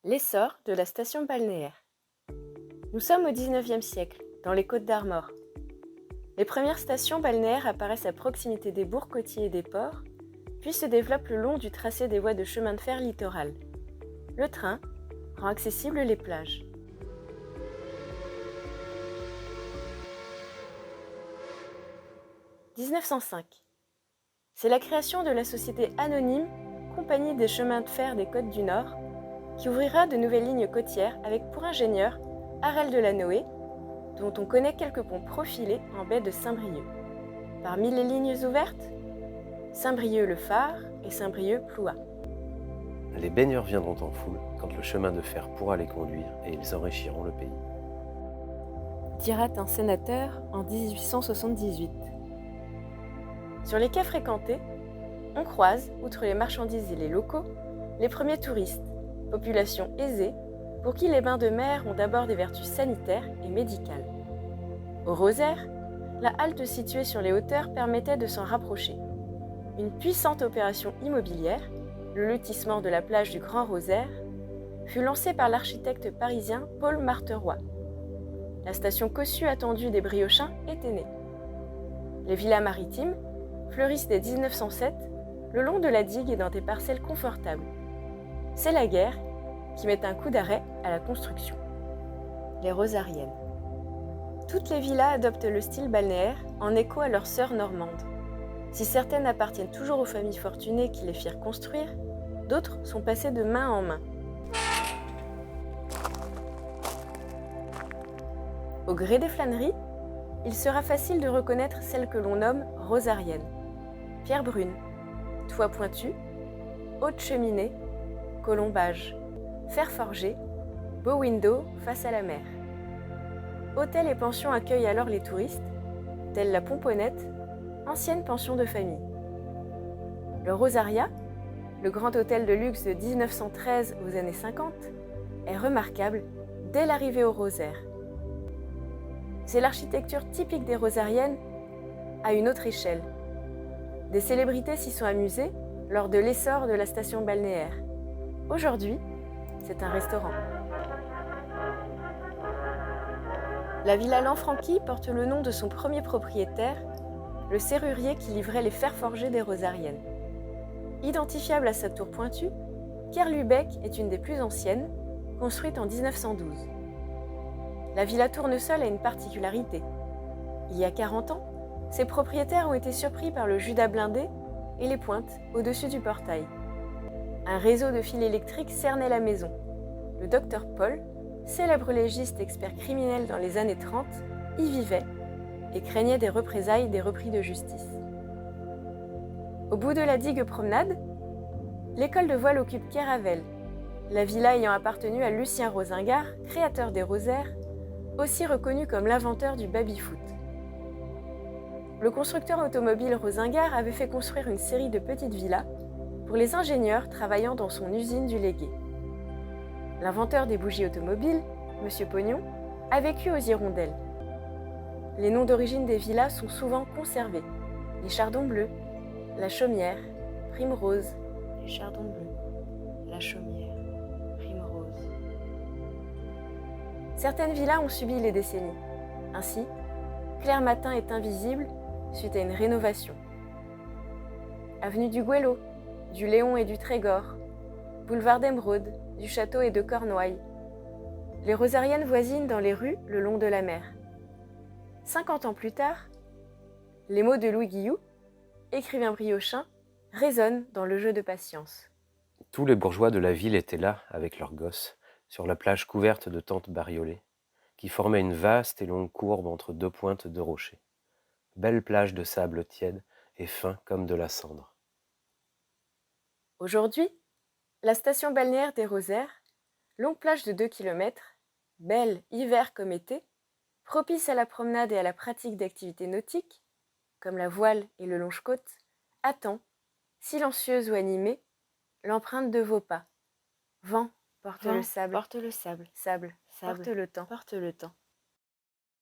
L'essor de la station balnéaire. Nous sommes au XIXe siècle, dans les Côtes-d'Armor. Les premières stations balnéaires apparaissent à proximité des bourgs côtiers et des ports, puis se développent le long du tracé des voies de chemin de fer littoral. Le train rend accessibles les plages. « 1905. C'est la création de la société anonyme Compagnie des chemins de fer des Côtes du Nord, qui ouvrira de nouvelles lignes côtières avec pour ingénieur Harel de la Noë, dont on connaît quelques ponts profilés en baie de Saint-Brieuc. Parmi les lignes ouvertes, Saint-Brieuc-le-Phare et Saint-Brieuc-Plouat. Les baigneurs viendront en foule quand le chemin de fer pourra les conduire et ils enrichiront le pays. Dira un sénateur en 1878. Sur les quais fréquentés, on croise, outre les marchandises et les locaux, les premiers touristes, population aisée, pour qui les bains de mer ont d'abord des vertus sanitaires et médicales. Au Rosaire, la halte située sur les hauteurs permettait de s'en rapprocher. Une puissante opération immobilière, le lotissement de la plage du Grand Rosaire, fut lancée par l'architecte parisien Paul Marteroy. La station cossue attendue des Briochins était née. Les villas maritimes fleurissent dès 1907 le long de la digue et dans des parcelles confortables. C'est la guerre qui met un coup d'arrêt à la construction. Les Rosariennes. Toutes les villas adoptent le style balnéaire en écho à leurs sœurs normandes. Si certaines appartiennent toujours aux familles fortunées qui les firent construire, d'autres sont passées de main en main. Au gré des flâneries, il sera facile de reconnaître celles que l'on nomme rosariennes. Pierre brune, toit pointu, haute cheminée, colombage, fer forgé, beau window face à la mer. Hôtels et pensions accueillent alors les touristes, tels la Pomponnette, ancienne pension de famille. Le Rosaria, le grand hôtel de luxe de 1913 aux années 50, est remarquable dès l'arrivée au Rosaire. C'est l'architecture typique des Rosariennes à une autre échelle. Des célébrités s'y sont amusées lors de l'essor de la station balnéaire. Aujourd'hui, c'est un restaurant. La villa Lanfranchi porte le nom de son premier propriétaire, le serrurier qui livrait les fers forgés des Rosariennes. Identifiable à sa tour pointue, Kerlubec est une des plus anciennes, construite en 1912. La villa Tournesol a une particularité. Il y a 40 ans, ses propriétaires ont été surpris par le Judas blindé et les pointes au-dessus du portail. Un réseau de fils électriques cernait la maison. Le docteur Paul, célèbre légiste expert criminel dans les années 30, y vivait et craignait des représailles des repris de justice. Au bout de la digue promenade, l'école de voile occupe quai Ravel, la villa ayant appartenu à Lucien Rosingart, créateur des Rosaires, aussi reconnu comme l'inventeur du baby-foot. Le constructeur automobile Rosingart avait fait construire une série de petites villas pour les ingénieurs travaillant dans son usine du Légué. L'inventeur des bougies automobiles, M. Pognon, a vécu aux Hirondelles. Les noms d'origine des villas sont souvent conservés. Les Chardons bleus, la Chaumière, Primrose, les Chardons bleus, la Chaumière, Primrose. Certaines villas ont subi les décennies. Ainsi, Clair Matin est invisible suite à une rénovation. Avenue du Gouello, du Léon et du Trégor, boulevard d'Émeraude, du Château et de Cornouailles. Les Rosariennes voisinent dans les rues le long de la mer. 50 ans plus tard, les mots de Louis Guillou, écrivain briochin, résonnent dans le jeu de patience. Tous les bourgeois de la ville étaient là, avec leurs gosses, sur la plage couverte de tentes bariolées, qui formait une vaste et longue courbe entre deux pointes de rochers. Belle plage de sable tiède et fin comme de la cendre. Aujourd'hui, la station balnéaire des Rosaires, longue plage de 2 km, belle hiver comme été, propice à la promenade et à la pratique d'activités nautiques, comme la voile et le longe-côte, attend, silencieuse ou animée, l'empreinte de vos pas. Vent, porte le sable, sable, sable, porte le temps.